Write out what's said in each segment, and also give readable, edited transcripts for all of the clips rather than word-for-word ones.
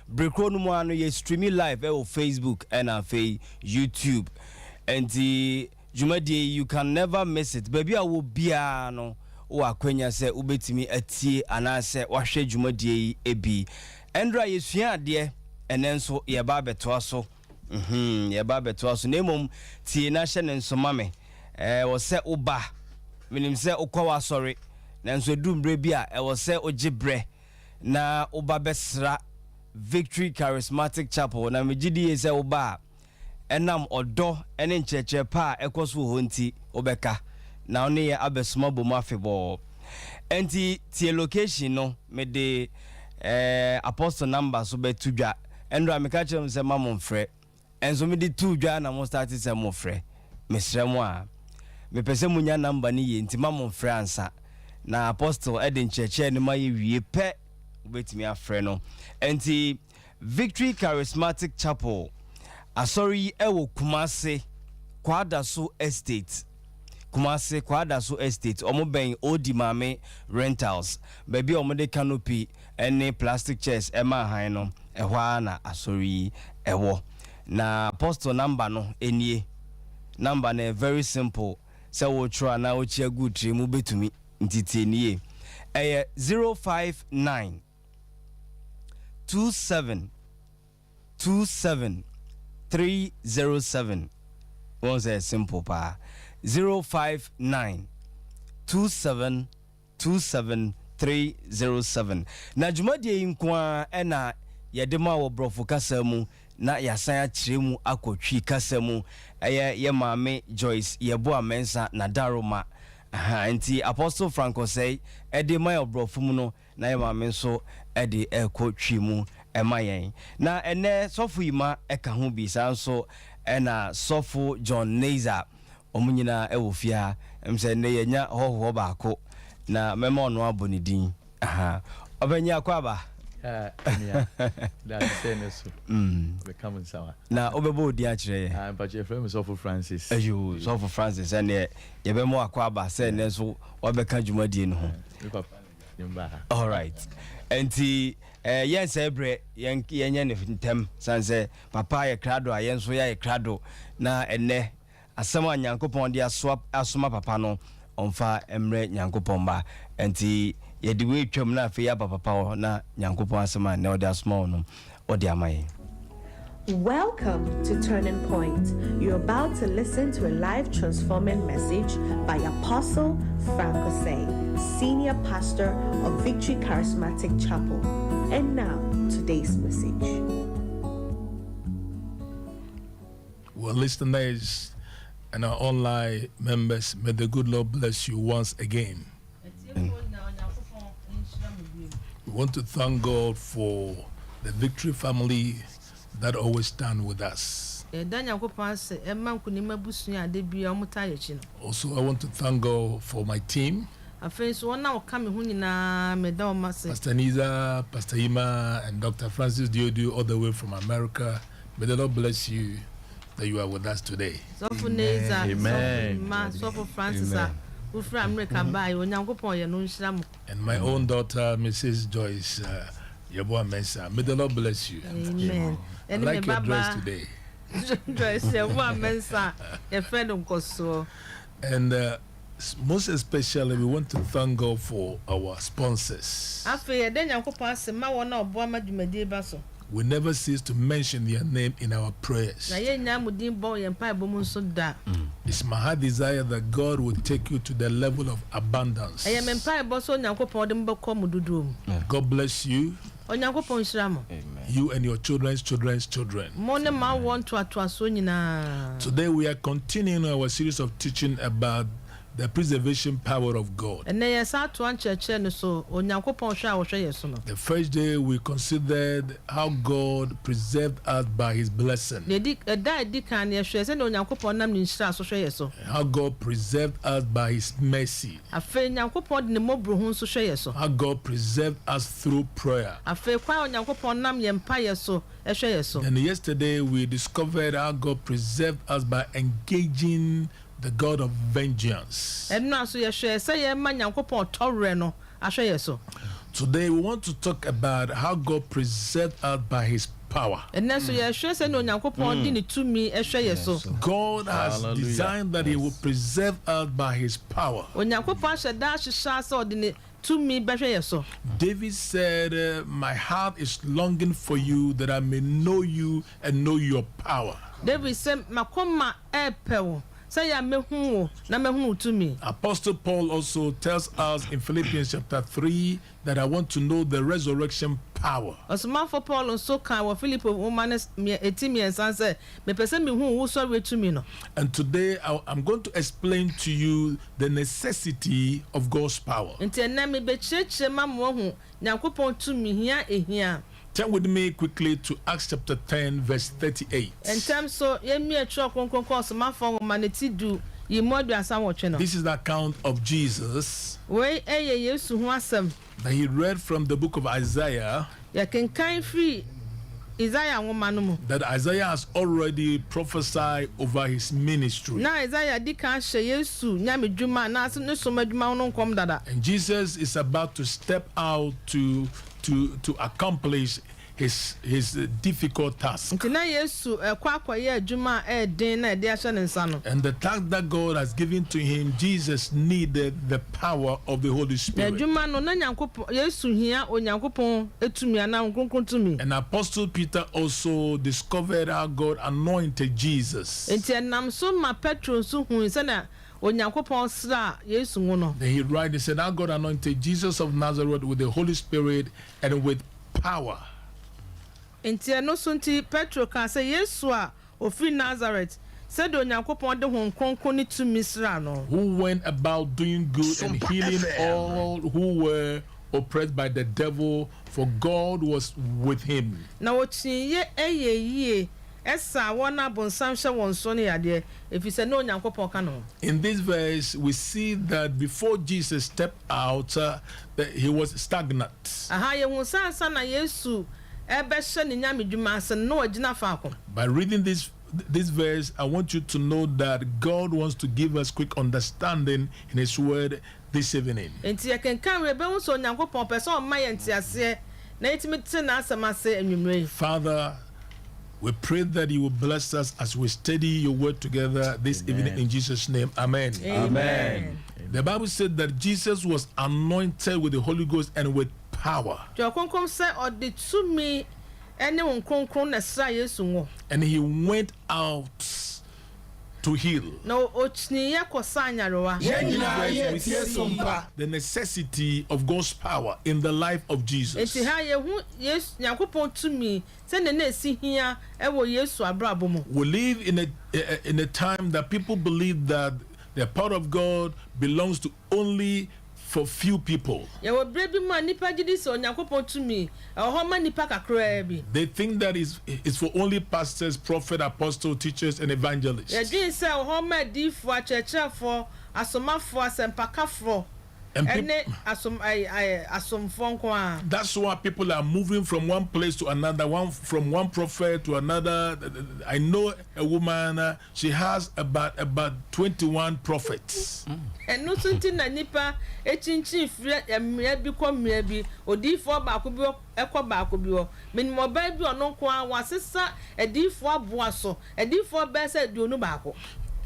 Brekro no mo ye streaming live on Facebook and on YouTube. And the Jumadi, you can never miss it. Baby, I will be no o akwenya se ubetimi atie anase wahwe Jumadi ebi. Endra yesua de enenso ye ba beto so. Ye ba beto so. Nemom tie na hye nenso mame. Wo se oba. Minim se okwa sorry. Nanso dumbre bia wo se ogibre na oba besra Victory Charismatic Chapel na megidi se oba enam odo ene ncheche pa ekoso ho nti obeka na one ye abesoma bomu afebo enti tie location no me de apostle number so betudwa endra me ka chem se mamon frɛ enso me de tudwa na mo start se mo frɛ mesrɛ mo a me pese munya number ni ye nti mamon frɛ ansa na apostle eden cheche ne maye wie pe obetimi afrɛ no enti Victory Charismatic Chapel asori ewo Kumase Kwadaso Estate Kumase Kwadaso Estate omo ben Odi Mame Rentals baby omo de canopy ene plastic chairs ema han no ehwa na asori ewo na apostle number no enie number na very simple say wo try na wo chia good tri mu betumi ntiti nie 059 27 307 was a simple pa 059 27 307 na jumadi inkwa ena yedema wo brofo kasa mu na yasan akire mu akotwi kasa mu ye maame Joyce yebo amensa na daroma anti Apostle Franco say edema wo brofo mu no na ye maame so ede ekotwi mu emayen na ene sofu ima eka ho bi sanso ena sofu John Neza omunyina ewofia emse ne yenya hoho baako na mema ono abonidin obenya kwaba that say so we come in sawa na obebo odi a kire but your friend sofu Francis ayo sofu Francis ene yebemo akwaba say ne so obeka dwumadie no ho all right enti yes ebre yenye ne ntem sanse papa ye krado a yenso ye krado na enne asema nyankopon de asoma papa no onfa emre nyankopon ba enti ye de we twam na afi ya papa na nyankopon asema na ode asoma no ode amaye. Welcome to Turning Point. You're about to listen to a life transforming message by Apostle Franco Say, Senior Pastor of Victory Charismatic Chapel. And now, today's message. Well, listeners and our online members, may the good Lord bless you once again. We want to thank God for the Victory family that always stand with us. Also, I want to thank God for my team. Pastor Niza, Pastor Ima, and Dr. Francis Diodu, all the way from America. May the Lord bless you that you are with us today. Amen. And my own daughter, Mrs. Joyce Yeboah Mensah. May the Lord bless you. Amen. I like your dress today. Joyce Yeboah Mensah. And most especially, we want to thank God for our sponsors. We never cease to mention their name in our prayers. It's my heart desire that God will take you to the level of abundance. God bless you. Amen. You and your children's children. Today we are continuing our series of teaching about the preservation power of God. The first day we considered how God preserved us by his blessing. How God preserved us by his mercy. How God preserved us through prayer. And yesterday we discovered how God preserved us by engaging the God of vengeance. Today we want to talk about how God preserved us by his power. And so you sure say no Nyankopon di ne tumi ehwe yeso. God has designed that he will preserve us by his power. Onyankopon sheda hwehwa say odi ne tumi behwe yeso. David said, my heart is longing for you that I may know you and know your power. David said makoma epewo. Apostle Paul also tells us in Philippians chapter 3 that I want to know the resurrection power. And today I'm going to explain to you the necessity of God's power. Turn with me quickly to Acts chapter 10 verse 38. This is the account of Jesus that he read from the book of Isaiah, that Isaiah has already prophesied over his ministry. And Jesus is about to step out to accomplish his difficult task. And the task that God has given to him, Jesus needed the power of the Holy Spirit. And Apostle Peter also discovered how God anointed Jesus. Then he writes, he said, how God anointed Jesus of Nazareth with the Holy Spirit and with power. Who went about doing good and healing all who were oppressed by the devil, for God was with him. In this verse, we see that before Jesus stepped out, that he was stagnant. By reading this verse, I want you to know that God wants to give us quick understanding in his word this evening. Father, we pray that you will bless us as we study your word together this evening in Jesus' name. Amen. Amen. The Bible said that Jesus was anointed with the Holy Ghost and with power. And he went out to heal. The necessity of God's power in the life of Jesus. We live in a time that people believe that the power of God belongs to only for few people. They think that it's for only pastors, prophets, apostles, teachers, and evangelists. And that's why people are moving from one place to another, from one prophet to another. I know a woman, she has about 21 prophets. And no something that nipa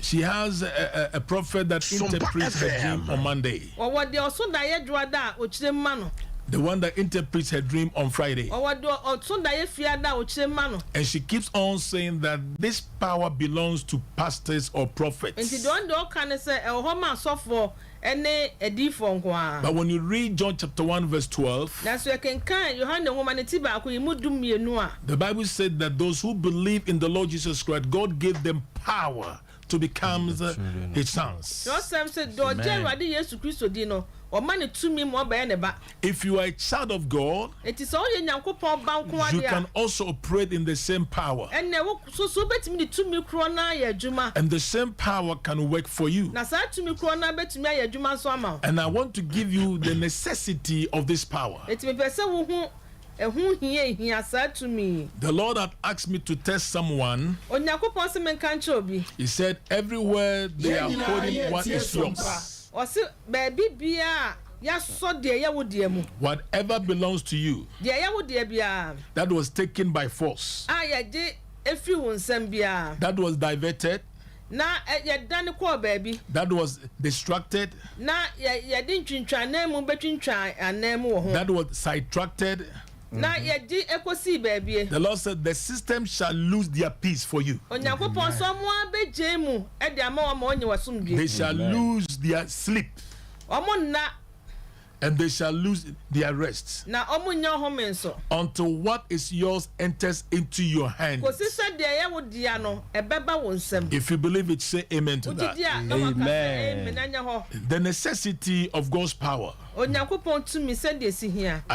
she has a prophet that interprets her dream on Monday. The one that interprets her dream on Friday. And she keeps on saying that this power belongs to pastors or prophets. But when you read John chapter 1 verse 12, the Bible said that those who believe in the Lord Jesus Christ, God gave them power to become his sons. If you are a child of God, you can also operate in the same power. And the same power can work for you. And I want to give you the necessity of this power. The Lord had asked me to test someone. He said, everywhere they are holding what is yours. Whatever belongs to you that was taken by force, that was diverted, that was distracted, that was sidetracked. The Lord said the system shall lose their peace for you. They shall lose their sleep. And they shall lose their rest until what is yours enters into your hand. If you believe it, say amen to that. Amen. The necessity of God's power. I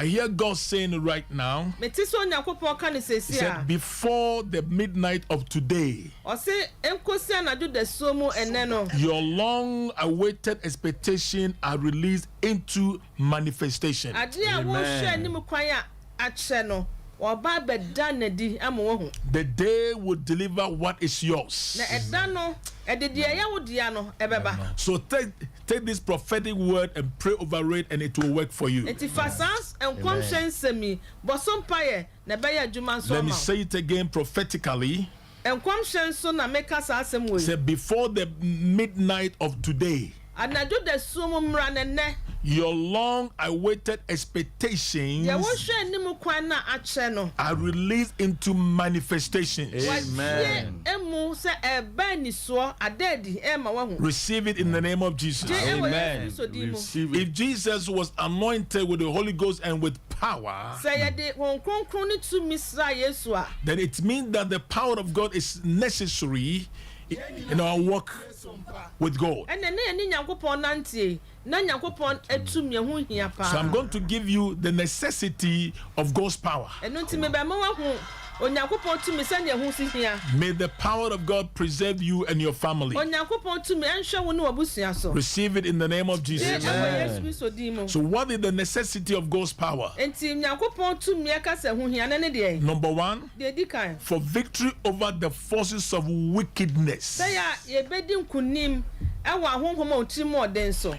hear God saying right now, He said, before the midnight of today, your long awaited expectation are released into manifestation. The day will deliver what is yours. So take this prophetic word and pray over it, and it will work for you. Let me say it again prophetically. Say, before the midnight of today, your long awaited expectations are released into manifestation. Amen. Receive it in the name of Jesus. Amen. If Jesus was anointed with the Holy Ghost and with power, then it means that the power of God is necessary in our walk with God. So I'm going to give you the necessity of God's power. May the power of God preserve you and your family. Receive it in the name of Jesus. Amen. So what is the necessity of God's power? Number one, for victory over the forces of wickedness.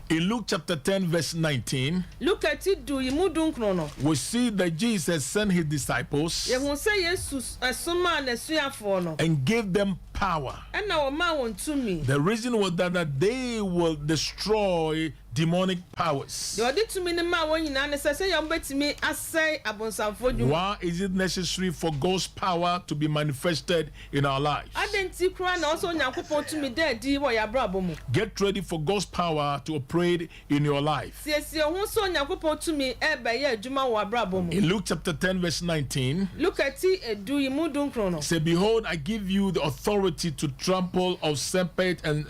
In Luke chapter 10 verse 19, we see that Jesus sent his disciples and gave them power. The reason was that they will destroy demonic powers. Why is it necessary for God's power to be manifested in our lives? Get ready for God's power to operate in your life. In Luke chapter 10 verse 19, say, behold, I give you the authority to trample of serpent and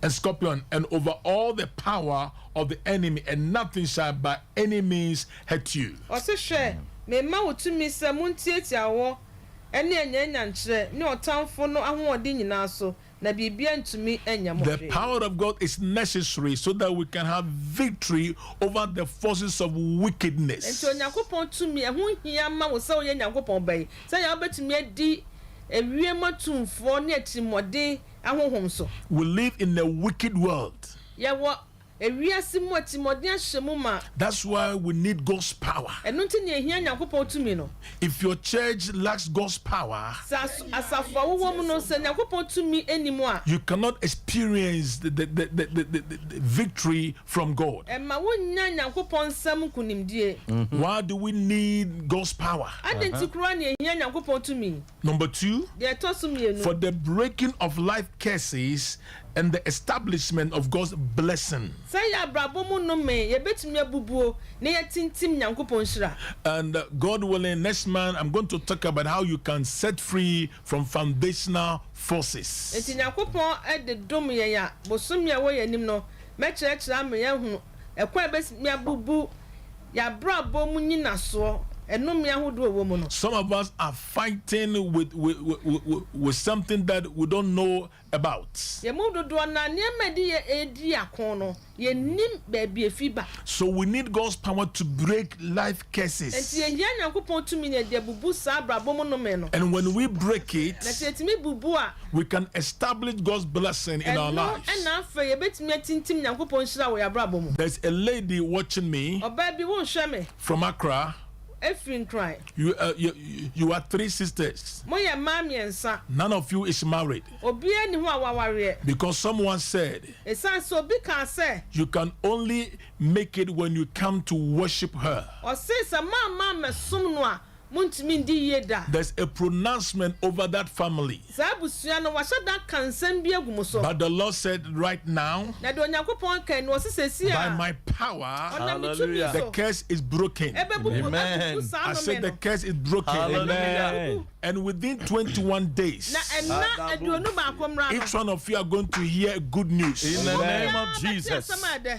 scorpion, and over all the power of the enemy, and nothing shall by any means hurt you. The power of God is necessary so that we can have victory over the forces of wickedness. We live in a wicked world. That's why we need God's power. If your church lacks God's power, you cannot experience the victory from God. Why do we need God's power? Number two, for the breaking of life curses and the establishment of God's blessing. And God willing, next month I'm going to talk about how you can set free from foundational forces. Some of us are fighting with something that we don't know about. So we need God's power to break life curses. And when we break it, we can establish God's blessing in our lives. There's a lady watching me from Accra. You are 3 sisters. None of you is married. Because someone said you can only make it when you come to worship her. There's a pronouncement over that family. But the Lord said right now, by my power, the curse is broken. Amen. I said the curse is broken. Amen. And within 21 days, each one of you are going to hear good news. In the name of Jesus.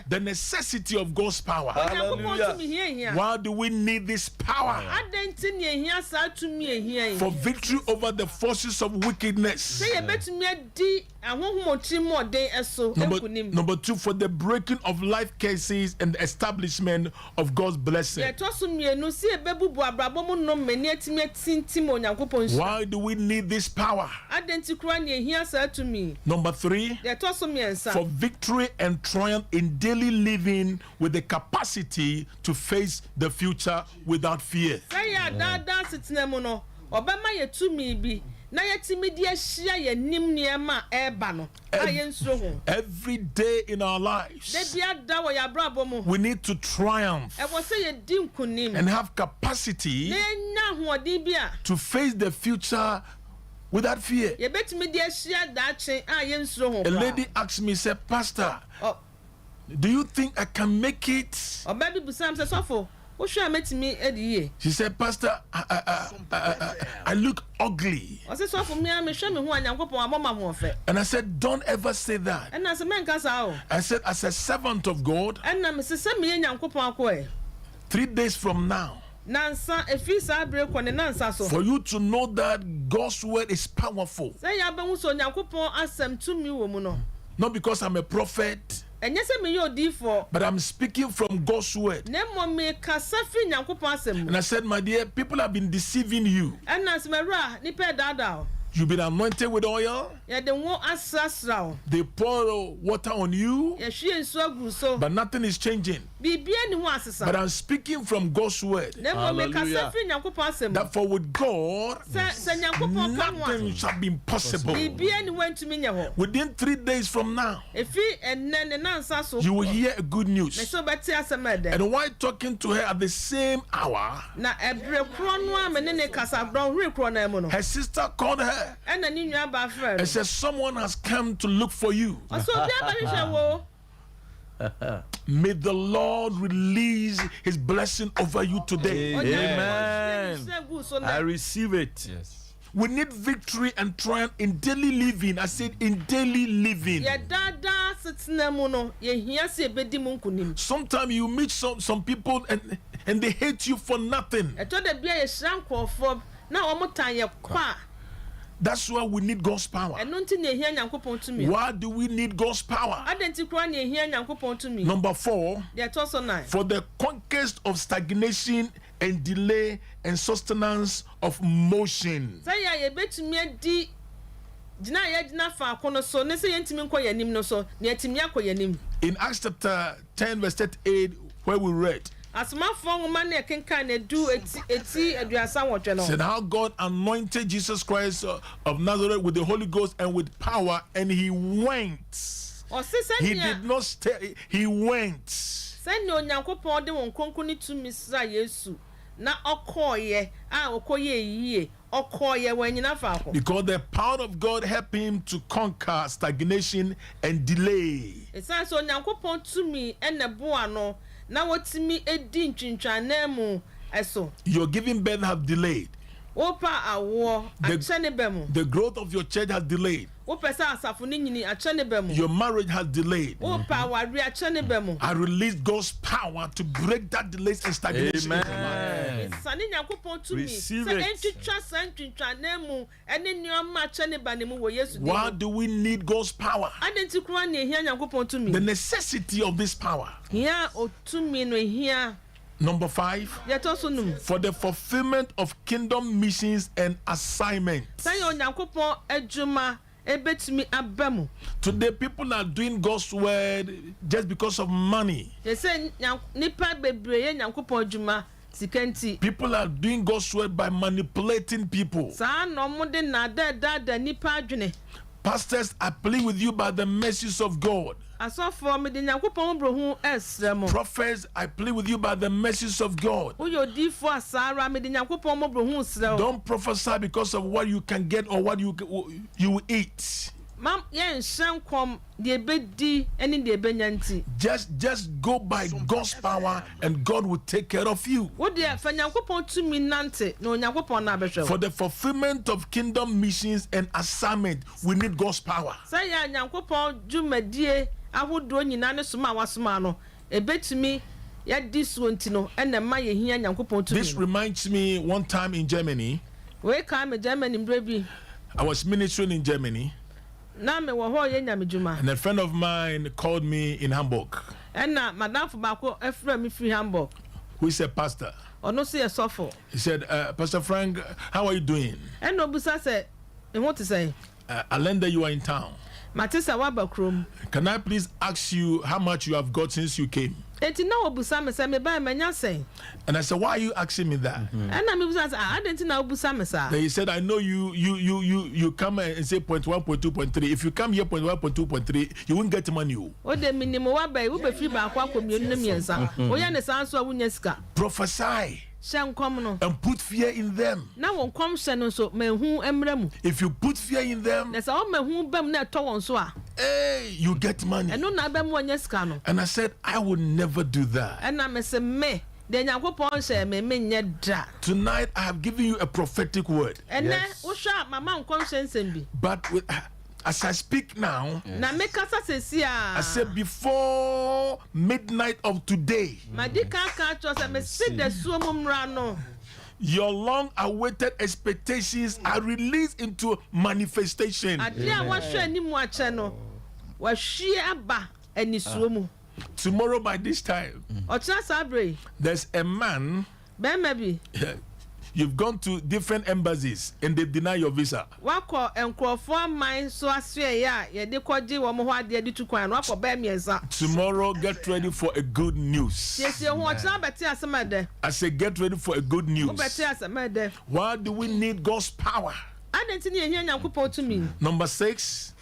The necessity of God's power. Hallelujah. Why do we need this power? For victory over the forces of wickedness. Number 2, for the breaking of life cases and the establishment of God's blessing. Why do we need this power? Number 3, for victory and triumph in daily living with the capacity to face the future without fear. Every day in our lives, we need to triumph and have capacity to face the future without fear. A lady asked me, said, Pastor, do you think I can make it? She said, Pastor, I look ugly. And I said, don't ever say that. I said, as a servant of God, 3 days from now, for you to know that God's word is powerful. Not because I'm a prophet, but I'm speaking from God's word. And I said, my dear, people have been deceiving you. You've been anointed with oil. They pour water on you, but nothing is changing. But I'm speaking from God's word. That for with God, nothing shall be impossible. Within 3 days from now, you will hear a good news. And while talking to her at the same hour, her sister called her and said, someone has come to look for you. May the Lord release his blessing over you today. Amen. I receive it. Yes. We need victory and triumph in daily living. I said in daily living. Sometimes you meet some people and they hate you for nothing. That's why we need God's power. Why do we need God's power? Number 4, for the conquest of stagnation and delay and sustenance of motion. In Acts chapter 10 verse 38, where we read, said how God anointed Jesus Christ of Nazareth with the Holy Ghost and with power, and he went. He did not stay, he went. Because the power of God helped him to conquer stagnation and delay. Your giving birth have delayed. The growth of your church has delayed. Your marriage has delayed. I release God's power to break that delays and stagnation. Amen. sane nyankopɔn to me Receive sɛ it. ɛntwitwa saa ntwitwane mu ɛne nneɛma akyɛ ne ba ne mu wɔ Yesu din Why mu. do we need God's power? Ade nti kura ne ehia nyankopɔn to me The necessity of this power. hia otumi no ehia Number 5, yɛtɔ so num for the fulfillment of kingdom missions and assignments. sɛ yɛ onyankopɔn adwuma ebetumi aba mu Today, people are doing God's word just because of money. yɛsɛ nipa bebree yɛ nyankopɔn adwuma sika nti People are doing God's word by manipulating people. saa na ɔmo de nnaadaadaada nipa adwene Pastors, I plead with you by the mercies of God. asɔfoɔ mede nyankopɔn mbrohu ɛsrɛ mo Prophets, I plead with you by the mercies of God. woyɛ odiifoɔ a saa ara mede nyankopɔn mbrohu srɛ wo Don't prophesy because of what you can get or what you will eat. ma yɛnhyɛ nkɔm deɛ ɛbɛdi ne deɛ ɛbɛnya nti Just go by God's power and God will take care of you. wodeɛ fa nyankopɔn tumi nante na onyankopɔn no abɛhwɛ For wo the fulfillment of kingdom missions and assignment, we need God's power. sɛ yɛ a nyankopɔn dwumadie ahodoɔ nyinaa ne soma a wasoma no ɛbɛtumi yɛdi soɔ nti no ɛna ma yɛhia nyankopɔn This tumi no reminds me one time in Germany, wei kaa me Germany mmerɛ bi I was ministering in Germany, na mewɔ hɔ yɛ nyamedwuma and a friend of mine called me in Hamburg, ɛna madamfo baako afrɛ me firi Hamburg who is a pastor. ɔno so yɛ sɔfo He said, Pastor Frank, how are you doing? ɛna obusa sɛ ɛho te sɛn I learned that you are in town. mate sɛ woaba kurom Can I please ask you how much you have got since you came? enti na wɔbusa me sɛ mebaa manya sɛn And I said, why are you asking me that? ɛna mebusa sɛ adɛn nti na wobusa me saa Then he said, I know you come and say 0.1, 0.2, 0.3. If you come here 0.1, 0.2, 0.3, you won't get money. wode menim woaba yi wobɛfiri baako akɔ mmienu ne mmiɛnsa woyɛ ne saa nso a wonya sika Prophesy hyɛ nkɔm no and put fear in them. na wɔn nkɔm hyɛ no nso mahu mmerɛ mu If you put fear in them, na sɛ womahu ba mu na ɛtɔ wɔn so a hey, you get money. ɛno na abɛ mu wɔnyɛ sika no And I said, I would never do that. ɛna mese me deɛ nyankopɔn hyɛ me menyɛ da Tonight, I have given you a prophetic word. ɛnɛ wohwɛ a mama nkɔm hyɛ nsɛm bi But as I speak now, na mekasa sɛsi I a said, before midnight of today, madi ka ka kyerɛ sɛ mesi da suo mu mmra no your long awaited expectations are released into manifestation. adeɛ a wɔhwɛ anim akyɛ no wɔahwie aba anisuo mu Tomorrow, by this time, ɔkyena saa berɛ yi there's a man, bɛrima bi you've gone to different embassies and they deny your visa. wakɔ nkurɔfoɔ aman so asoɛeɛ a yɛde kɔgye wɔn ho adeɛ de tu kwan no wakɔ bɛɛ mmiɛnsa Tomorrow, get ready for a good news. siesie ho ɔkyena bɛte asɛm ɛdɛ I say, get ready for a good news. wobɛte asɛm ɛdɛ Why do we need God's power? adɛn nti ne yɛhia nyankopɔn tumi Number 6,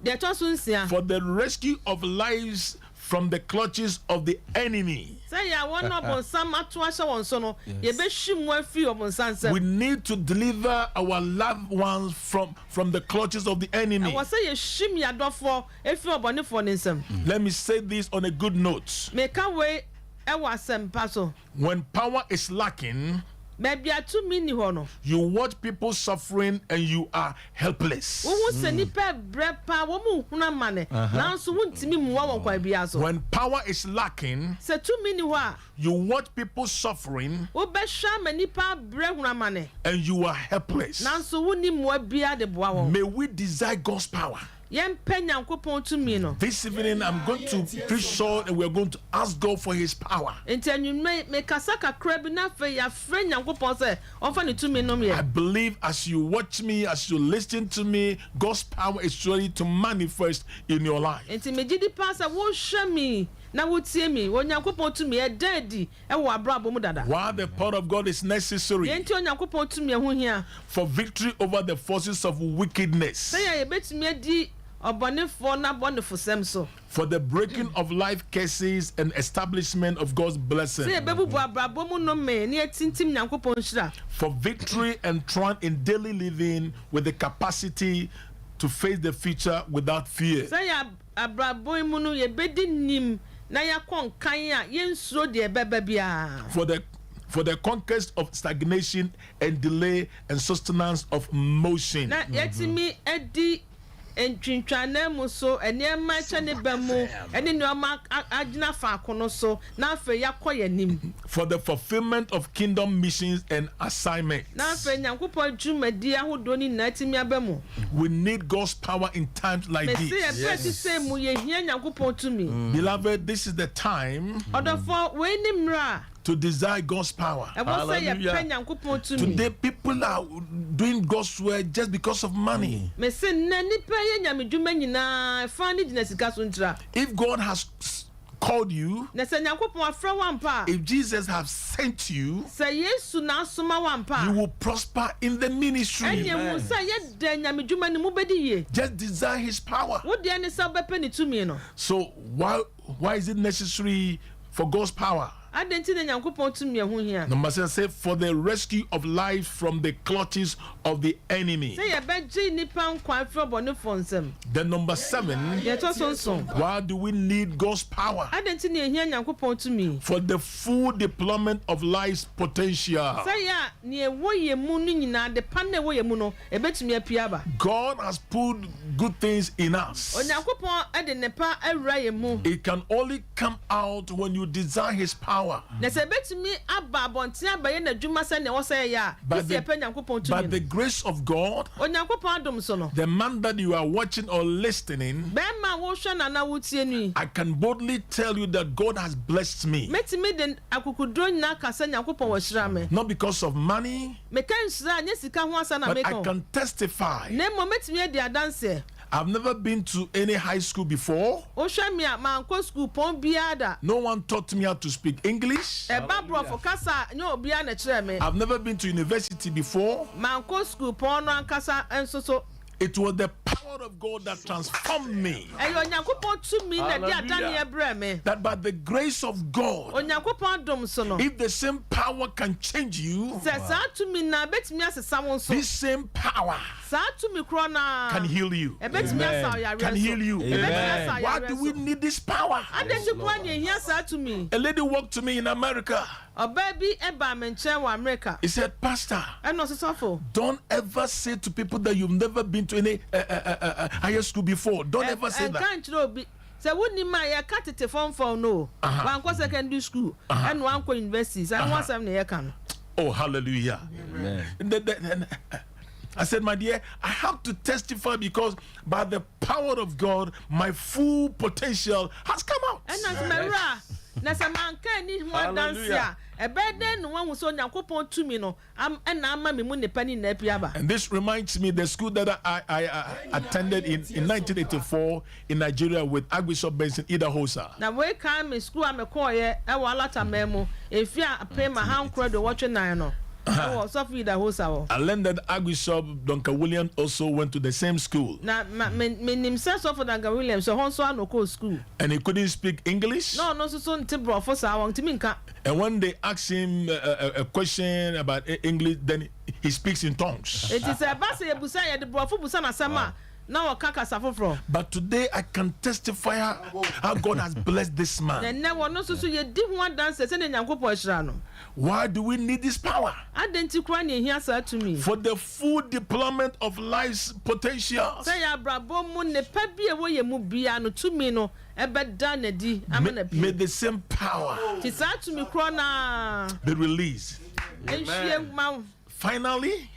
deɛ ɛtɔ so nsia for the rescue of lives from the clutches of the enemy. sɛ yɛ a wɔn ɔbɔnsam ato ahyɛ wɔn so no yɛbɛhwi mu afiri ɔbɔnsam We nsɛm need to deliver our loved ones from the clutches of the enemy. ɛwɔ sɛ yɛhwi mu yɛadɔfoɔ afiri ɔbɔnefoɔ ne nsɛm Let me say this on a good note. meka wei ɛwɔ asɛmpa so When power is lacking, baabi a tumi nni hɔ no you watch people suffering and you are helpless. wohu sɛ nnipa brɛ paa wɔn mu nhunu ama ne nanso wontumi mmoa wɔn kwan biara so When power is lacking, sɛ tumi nni hɔ a you watch people suffering wobɛhwɛ ama nnipa brɛ hunu ama ne and you are helpless. nanso wonni mmoa biara de boa wɔn May we desire God's power. yɛmpɛ nyankopɔn tumi no This evening, I'm going to preach short and we're going to ask God for His power. nti anwummerɛ mekasa kakra bi na afei yɛafrɛ nyankopɔn sɛ ɔmfa ne tumi nom I yɛ believe as you watch me, as you listen to me, God's power is ready to manifest in your life. nti megye di paa sɛ wohwɛ me na wotie me onyankopɔn tumi ɛda adi ɛwɔ abrabɔ mu dada While the power of God is necessary yɛnti onyankopɔn tumi ɛho hia for victory over the forces of wickedness, sɛ yɛ yɛbɛtumi adi ɔbɔnefoɔ na bɔnefosɛm so for the breaking of life curses and establishment of God's blessing, sɛ yɛbɛbubu abrabɔ mu nome ne yɛtintim nyankopɔn hyira for victory and triumph in daily living with the capacity to face the future without fear. sɛ yɛ abrabɔ yi mu no yɛbɛdi nim na yɛakɔ nkan a yɛnsuro deɛ ɛbɛba biara For the conquest of stagnation and delay and sustenance of motion. na yɛtumi adi entwintwane mu so enema chane bemu ene nneoma agina fa akono so na afa yakoye nim for the fulfillment of kingdom missions and assignments. na afa nyankopon dwumadi ahodo ni na timi abemu. We need God's power in times like this. Beloved, this is the time to desire God's power. Today, people are doing God's work just because of money. If God has called you, if Jesus has sent you, you will prosper in the ministry. Just desire his power. So why is it necessary for God's power? Number 7 say for the rescue of life from the clutches of the enemy. Then number 7, why do we need God's power? For the full deployment of life's potential. God has put good things in us. It can only come out when you desire his power. By the grace of God, the man that you are watching or listening, I can boldly tell you that God has blessed me. Not because of money, but I can testify. I've never been to any high school before. No one taught me how to speak English. I've never been to university before. It was the power of God that transformed me. That by the grace of God, if the same power can change you, this same power can heal you. Can heal you. Why do we need this power? A lady walked to me in America. He said, Pastor, don't ever say to people that you've never been to any higher school before. Don't ever say that. So wouldn't my cut it phone for no one was secondary school and one co universities and one 7 year can. Oh, hallelujah. Amen. I said, my dear, I have to testify because by the power of God, my full potential has come out. And as Mara, Nasamanka need one dance. A bed then one was on Yankopon to me, no, and I'm Mammy Penny Nepiaba. And this reminds me the school that I attended in 1984 in Nigeria with Archbishop Benson Idahosa. Now, where come in school? I'm a choir, a wallata memo. If you pay my hand crowd watching Nino. I learned that Archbishop Duncan Williams also went to the same school. Now, himself of Duncan Williams, so also no co school. And he couldn't speak English. No, so Tibro for Sawang Timinka. And when they asked him a question about English, then he speaks in tongues. It is a Basia Busaya, the Brofu Busana Sama. Now Kaka suffer from. But today I can testify how God has blessed this man. And now one also so you did one dance and Yanko. Why do we need this power? I didn't cry here, sir, to me. For the full deployment of life's potential. Say, Bravo Moon, the peppy away a mubiano to me, no, a bad done a d. May the same power it's out to me, Crona be released. Finally,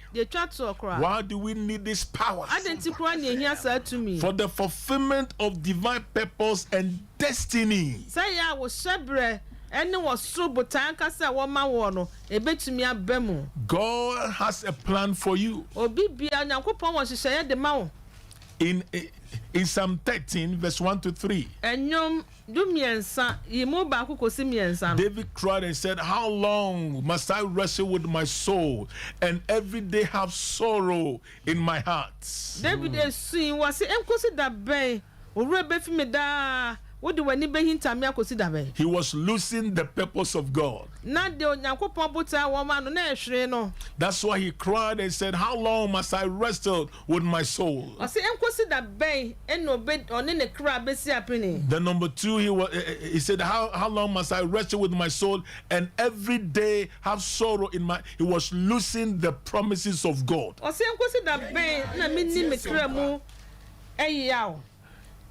why do we need this power? I didn't cry here, sir, to me. For the fulfillment of divine purpose and destiny. Say, I was Shebre. And was so but Tankasa woman wono, a bit to me a bemu. God has a plan for you. Or be and Yankopon was to say the mouth. In Psalm 13, verse 1 to 3. And you do me and son, you move back who see me and son. David cried and said, how long must I wrestle with my soul and every day have sorrow in my heart? David is seeing was it and consider bay or rebel me da. What do when he he was losing the purpose of God. That's why he cried and said, how long must I wrestle with my soul? The number 2, he said, how long must I wrestle with my soul and every day have sorrow in my. He was losing the promises of God. yaw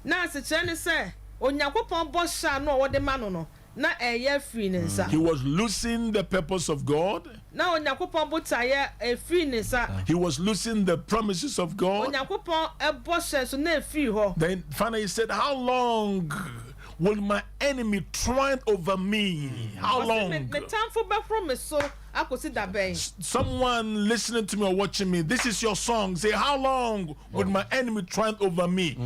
na se kyerɛ ne sɛ onyankopɔn bɔ hyɛ no a wɔde ma no no na ɛyɛ free ne nsa. He was losing the purpose of God. Na onyankopɔn botaeɛ free ne nsa. He was losing the promises of God. Onyankopɔn bɔ hyɛ so na free hɔ. Then finally he said, how long will my enemy triumph over me? How long? Someone listening to me or watching me, this is your song. Say, how long will my enemy triumph over me?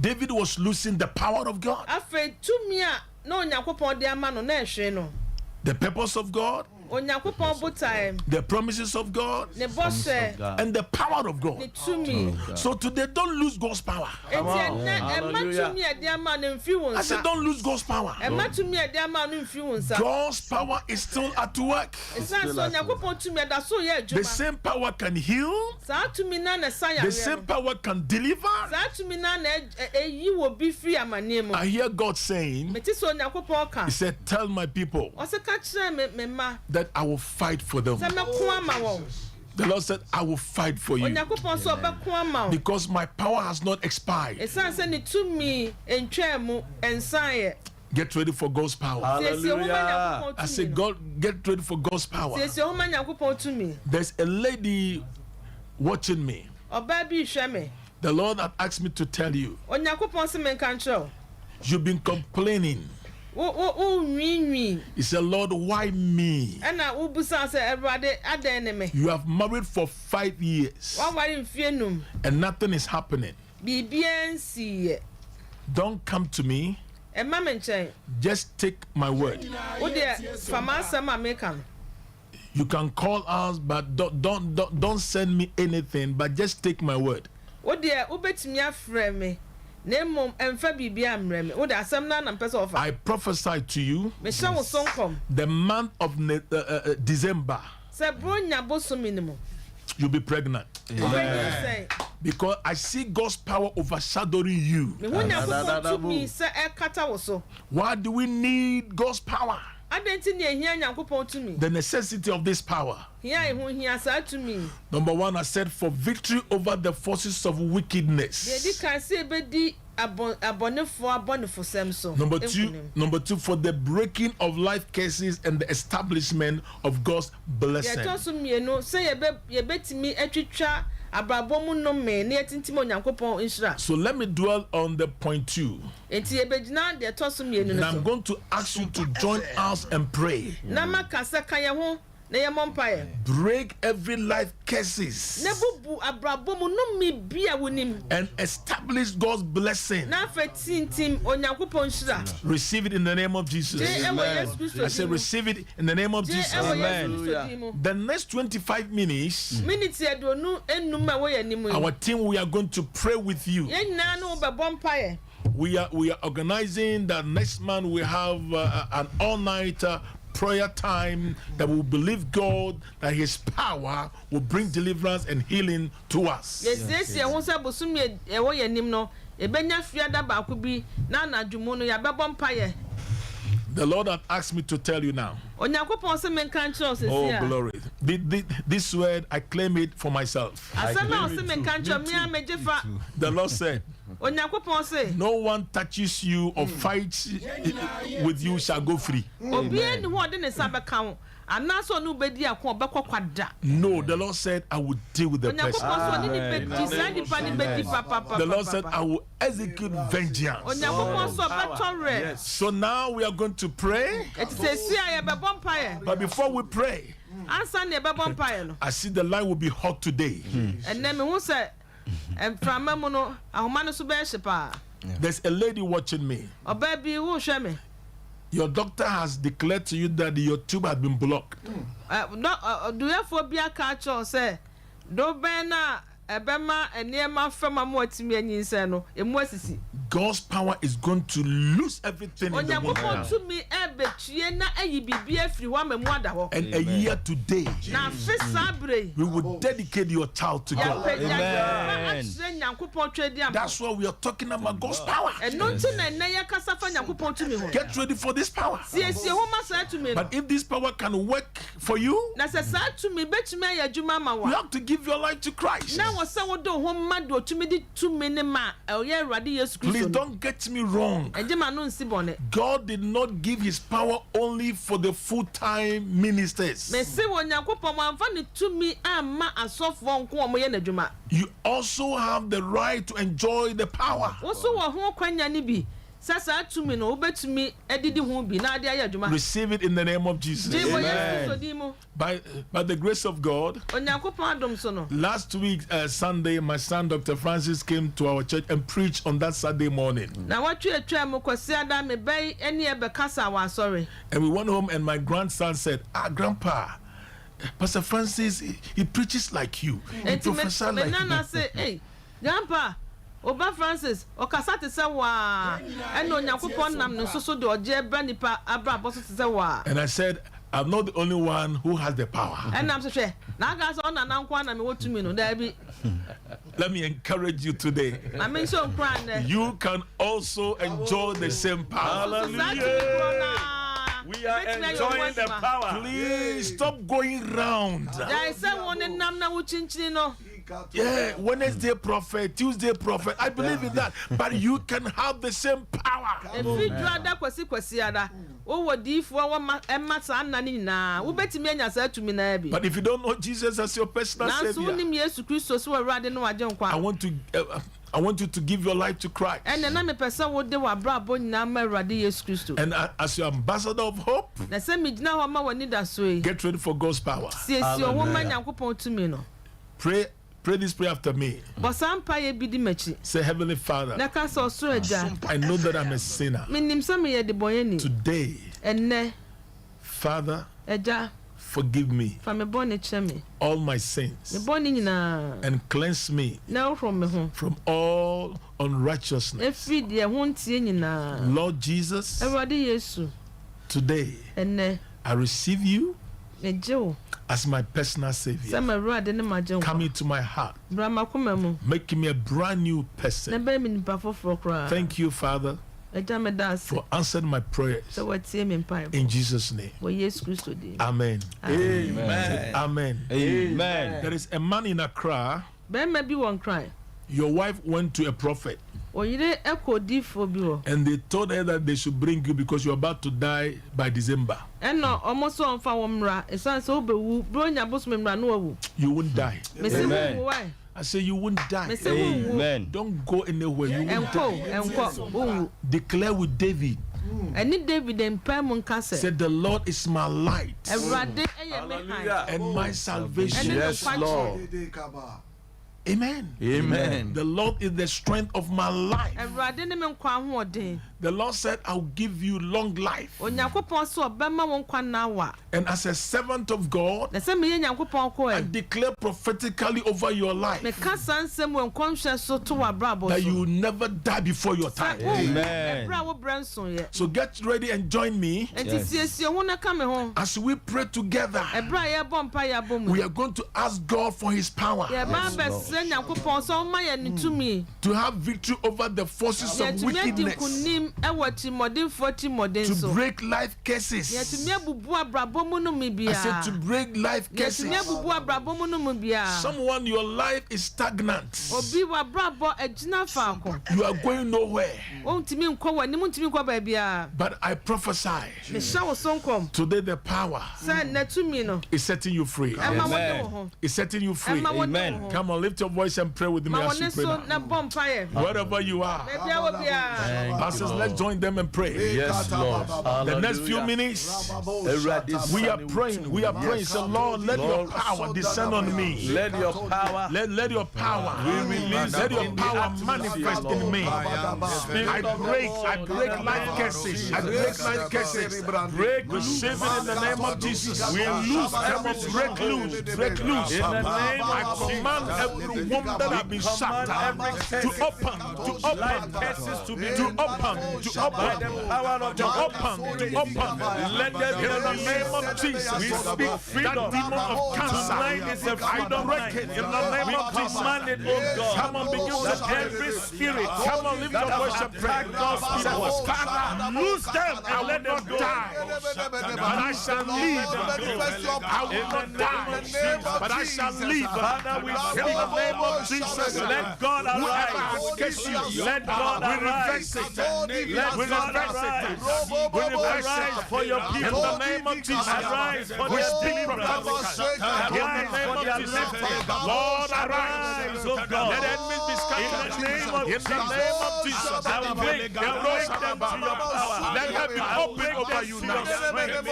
David was losing the power of God, the purpose of God, the promises of God, and the power of God. So today, don't lose God's power. I said, don't lose God's power. God's power is still at work. The same power can heal. The same power can deliver. I hear God saying, He said, tell my people that I will fight for them. The Lord said, I will fight for you. Because my power has not expired. Get ready for God's power. Hallelujah. I said, God, get ready for God's power. There's a lady watching me. The Lord had asked me to tell you. You've been complaining. He said, Lord, why me? You have married for 5 years and nothing is happening. Don't come to me. Just take my word. You can call us, but don't send me anything, but just take my word. I prophesy to you the month of December. You'll be pregnant. Amen. Because I see God's power overshadowing you. Why do we need God's power? The necessity of this power. Number one, I said for victory over the forces of wickedness. Number two, for the breaking of life curses and the establishment of God's blessing. So let me dwell on the point 2. And I'm going to ask you to join us and pray. Break every life curses and establish God's blessing. Receive it in the name of Jesus. Amen. I say receive it in the name of Jesus. Amen. The next 25 minutes, our team, we are going to pray with you. We are organizing that next month we have an all-night prayer time that will believe God that His power will bring deliverance and healing to us. The Lord had asked me to tell you now. Oh, glory. This word, I claim it for myself. The Lord said, no one touches you or fights with you shall go free. Amen. No, the Lord said, I will deal with the person. The Lord said, I will execute vengeance. Yes. So now we are going to pray. But before we pray, I see the line will be hot today. There's a lady watching me. Your doctor has declared to you that your tube has been blocked. God's power is going to lose everything in the world. And a year today, we will dedicate your child to God. Amen. That's why we are talking about God's power. Get ready for this power. But if this power can work for you, you have to give your life to Christ. Please don't get me wrong. God did not give his power only for the full-time ministers. You also have the right to enjoy the power. Receive it in the name of Jesus. Amen. By the grace of God, last week Sunday, my son Dr. Francis came to our church and preached on that Saturday morning. And we went home and my grandson said, Grandpa, Pastor Francis, he preaches like you. He prophesies like you. Hey, Grandpa, Oba Francis, okasate se wa eno Nyankopon nam no so de oje bra nipa abra boso se wa. And I said, I'm not the only one who has the power. And I'm so sure. Na ga so na nankwa na me wotumi no da bi. Let me encourage you today. You can also enjoy the same power. Hallelujah. We are enjoying the power. Please stop going round. Yeah, Wednesday prophet, Tuesday prophet. I believe in that. But you can have the same power. But if you don't know Jesus as your personal Savior, I want you to give your life to Christ. And as your ambassador of hope, get ready for God's power. Pray this prayer after me. Say, Heavenly Father, I know that I'm a sinner. Today, Father, forgive me all my sins and cleanse me from all unrighteousness. Lord Jesus, today I receive you as my personal Savior. Come into my heart, making me a brand new person. Thank you, Father, for answering my prayers. In Jesus' name. Amen. Amen. Amen. Amen. There is a man in Accra. Your wife went to a prophet. And they told her that they should bring you because you're about to die by December. You won't die. Amen. I say you won't die. Amen. Don't go anywhere. You won't die. Declare with David. Said the Lord is my light and my salvation. Yes, Lord. Amen. Amen. The Lord is the strength of my life. The Lord said, I'll give you long life. And as a servant of God, I declare prophetically over your life that you will never die before your time. Amen. So get ready and join me. Yes. As we pray together, we are going to ask God for his power to have victory over the forces of wickedness, to break life curses. I said to break life curses. Someone, your life is stagnant. You are going nowhere. But I prophesy today the power is setting you free. Amen. It's setting you free. Amen. Come on, lift your voice and pray with me as you pray now. Wherever you are, pastors, let's join them and pray. Yes, Lord. The next few minutes, we are praying. We are praying. So Lord, let your power descend on me. Let your power. Let your power. Let your power manifest in me. I break life curses. I break life curses. Receive it in the name of Jesus. We loose. Come on, break loose. Break loose. In the name I of command Jesus. every womb that have been shut down to open. Let there be in the name of Jesus. We speak freedom. That demon of cancer, I break it in the name of Jesus. Come on, begin to every spirit. Come on, lift your voice and pray. Lose them and let them die. And I I shall live. I will not die, but I shall live. Father, we in the name of Jesus, let God arise. Let God arise. Let God arise. We arise for your people. In the name of Jesus, arise for their deliverance. Arise for their lifting. Lord, arise, oh God. Let enemies be scattered. In the name of Jesus, awake them to your power. Let heaven be open over you now.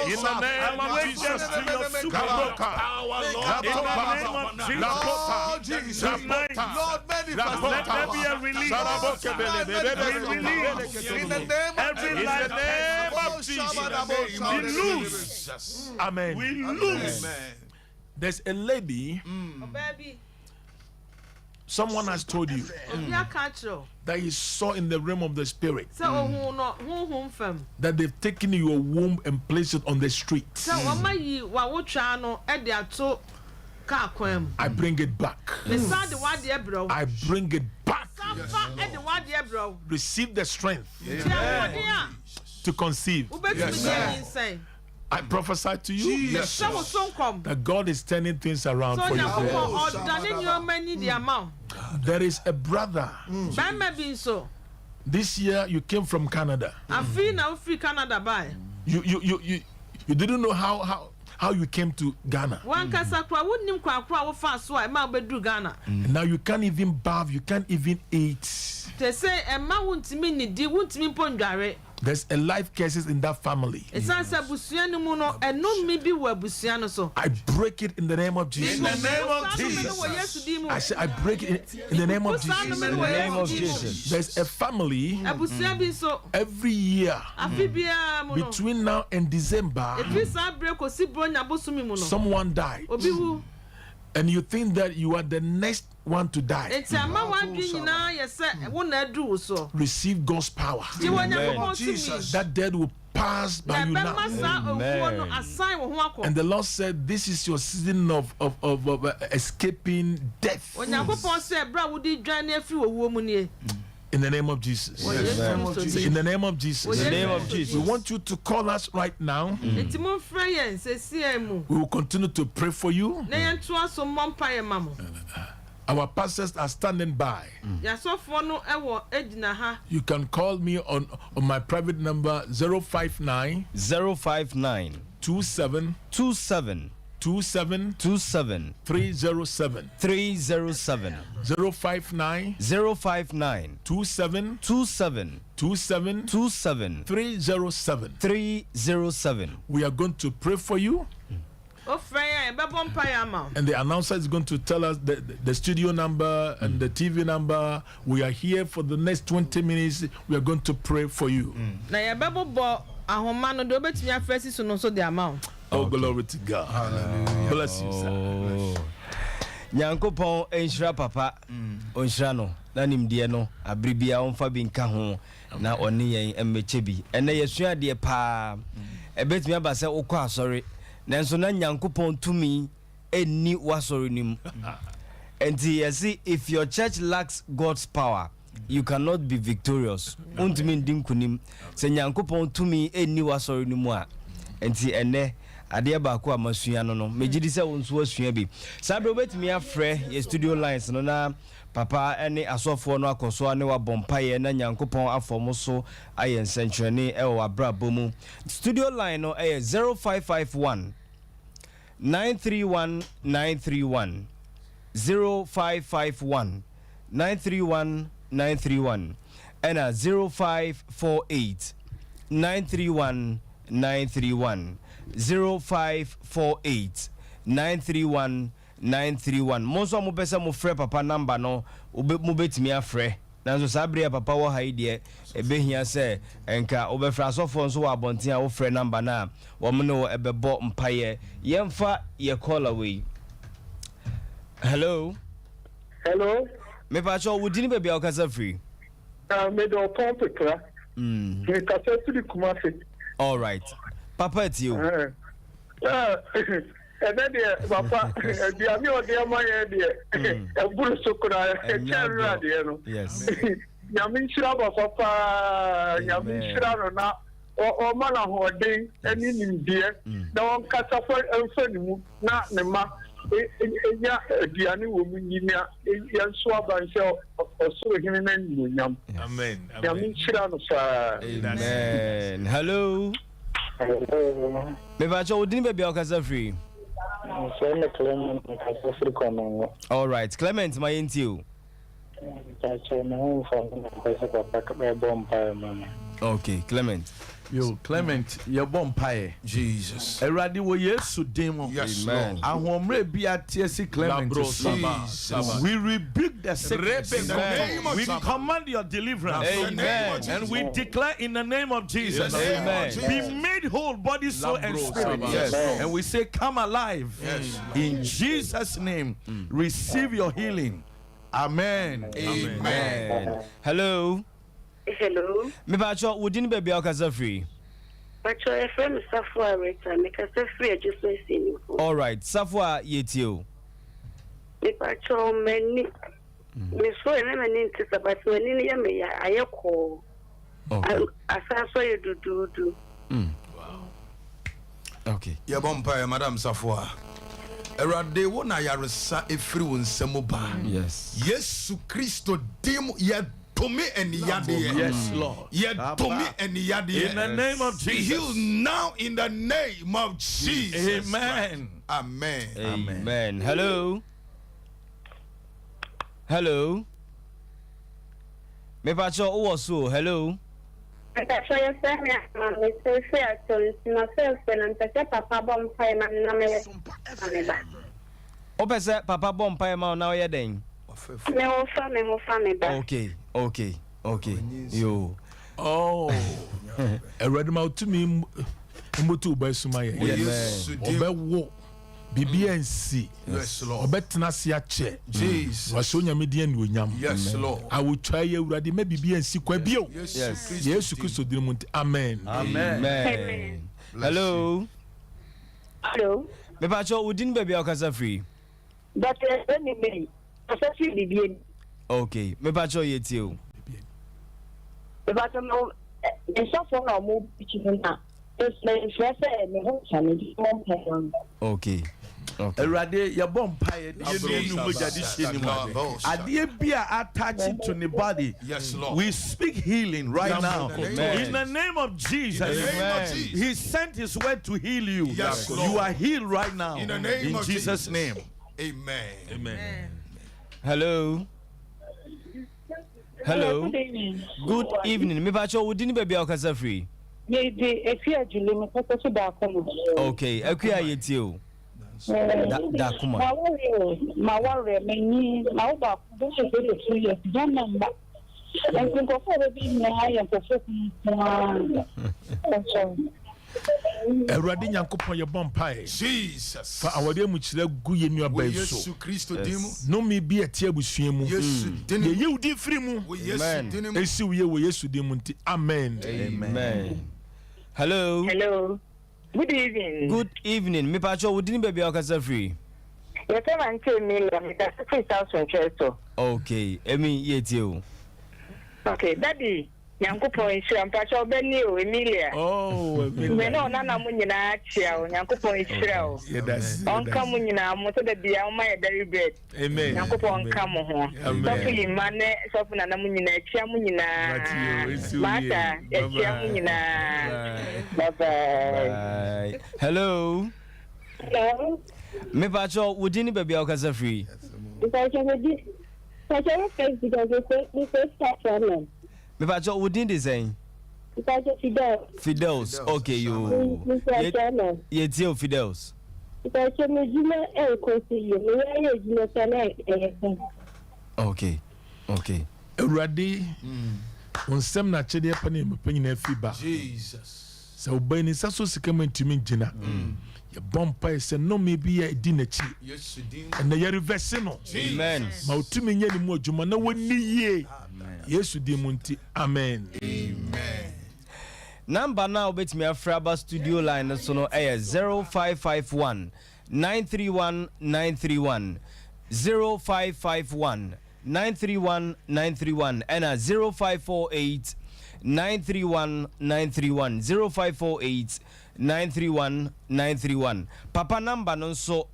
In the name of Jesus, to your super power, Lord. In the name of Jesus, Lord, let there be a release. In the name of Jesus, we lose. Amen. We lose. There's a lady. Someone has told you that he saw in the realm of the spirit that they've taken your womb and placed it on the street. I bring it back. I bring it back. Receive the strength to conceive. Yes. I prophesy to you yes. that God is turning things around for you. There is a brother. This year you came from Canada. You didn't know how you came to Ghana. Now you can't even bath, you can't even eat. There's a life crisis in that family. I break it in the name of Jesus. In the name of Jesus. I say I break it in the name of Jesus. In the name of Jesus. There's a family every year between now and December. Someone died. And you think that you are the next one to die. Receive God's power. Jesus. That death will pass by you now. Amen. And the Lord said, this is your season of escaping death. In the name of Jesus. Yes. In the name of Jesus. In the name of Jesus. We want you to call us right now. We will continue to pray for you. Our pastors are standing by. You can call me on my private number 059 059 27 27 27 27 307 307 059 059 27 27 27 27 307 307. We are going to pray for you. And the announcer is going to tell us the studio number and the TV number. We are here for the next 20 minutes. We are going to pray for you. Oh, glory to God. Hallelujah. Bless you, sir. Nyankopon enhira papa onhira no na nimde no abribia onfa bi nka ho na one yen emmeche bi ene yesua de pa ebetimi abase ukọ asori nanso na Nyankopon tumi eni wasori nim enti yesi if your church lacks God's power you cannot be victorious untimi ndim kunim se Nyankopon tumi eni wasori nim a enti ene ade ba ko amasua no megidi se wonso asua bi sabe obetimi afre ye studio lines no na papa ene asofo no akoso ane wa bompaye na Nyankopon afomo so ayen sentrene e wa brabomu studio line no 0551 931 931 0551 931 931 and 0548 931 931 0548 931 931. Monso mo pesa mo frɛ papa number no mo betimi afrɛ nanso sabre papa wo ha ide ebehia sɛ enka obɛfrɛ asofo nso wɔ abɔnten a wo frɛ number na wo mo no ebɛbɔ mpaye yemfa ye call away. Hello me pa cho wo dini bebia okasa free me do complex me ka se tu di kumase. All right papa it's you and then papa the ami o de ma ye de e buru sokura e chenra de no yes yami shira papa yami shira no na or man of hoarding, and in dear, no one cuts off and friend, not the ma. The only woman in your swab and show or so him and yam. Amen. Amen. Hello. Maybe I didn't be a free. All right, Clement, my into. Okay, Clement. Yo, Clement, your bompire. Jesus. Eradi wo Yesu demo. Yes, Amen. Lord. Ahomre bia tiesi Clement. Jesus. We rebuke the sickness. In the name of We Jesus. command your deliverance. Amen. And we declare in the name of Jesus. Amen. Be made whole, body, soul, and spirit. Yes. And we say, come alive. Yes. In Jesus' name, receive your healing. Amen. Amen. Hello. Hello. Me pacho wouldn't be a free. Pacho, a friend Safwa Rita, make us a free just listening. All right, Safwa Yetio. Me Pacho, many. Miss Foy, and I'm into Sabat, when in Yammy, I call. Okay. I saw you do. Okay. Your bumpire, Madame Safwa. Erade wona yaresa efiri wonsamuba. Yes. Yesu Kristo dim ye Tomi and Yadi. Yes, Lord. Yet Tomi and Yadi. In the name of Be Jesus. healed now in the name of Jesus. Amen. Amen. Amen. Hello. Hello. Me pacho owoso. Hello. Pacho, your family, my fair, so myself, and I'm Papa Bompire, my Opese papa bompa ma na oye den. me family. Okay. Yo. Oh. Eradi ma to me mbotu ba suma ye. Yes. Obewo BBNC. Yes, Lord. Obetena se ache. Jesus. Waso nyame de anu onyam. Yes, Lord. I will try ye urade me BBNC kwa bio. Yes. Yesu Kristo din mu nti. Amen. Amen. Hello. Hello. Me pacho udin baby okasa free. But anyway, I said, you Okay. Me pacho yetio. But the software move between now. It's like me home challenge. Okay. Erade your bompire Adie bia attaching to the body. Yes, Lord. We speak healing right now. Amen. In the name of Jesus. Amen. He sent his word to heal you. Yes, Lord. You are healed right now. In the name of Jesus' name. Amen. Hello. Hello. Good evening. Me pacho udin baby okasa free. If you are Julie, my purpose back home. Okay. Akuya yetio. Da kuma. My warrior, my back, this is very serious. Don't number. And think of all the being high and professional. Eradi nyankopon ye bompae. Jesus. Fa awade mu kire gu ye nua ba Yesu so. Kristo dimu. No me bi etie abusua mu. Yesu Ye dimu. yewudi firi mu. Yesu dimu. Esi wo ye wo Yesu din mu nti. Amen. Amen. Hello. Hello. Good evening. Good evening. Me pacho udin baby okasa free. You come and tell me, that's 3,000 pesos. Okay. Emi yetio. Okay, Daddy. Nyankopon nhyira mpacho beni o Emilia. Oh, Me no na mu nyina chia o Nyankopon nhyira o. Onka mu nyina mo to da bia o my very bread. Amen. Nyankopon ka mo ho. So fi mane so fu na mu nyina chia mu nyina. Mata chia mu nyina. Bye bye. Hello. Hello. Me pacho udin baby okasa free. Pacho me Me pacho udin de saying. Fidels. Okay, you. Yetio Fidels. Okay. Eradi. Onsem na chede pa ne mpanyi na fiba. Jesus. So obani saso sikama ntimi ngina. Ye bompa se no me bi ya di na chi. Yesu dimu. And ye reverse no. Amen. Ma utimi nya ni mu adwuma na woni ye. Yesu di mu nti. Amen. Number now betimi afraba studio line so no 0551 931 931 0551 931 931 and 0548 931 931 0548 931 931. Papa number no so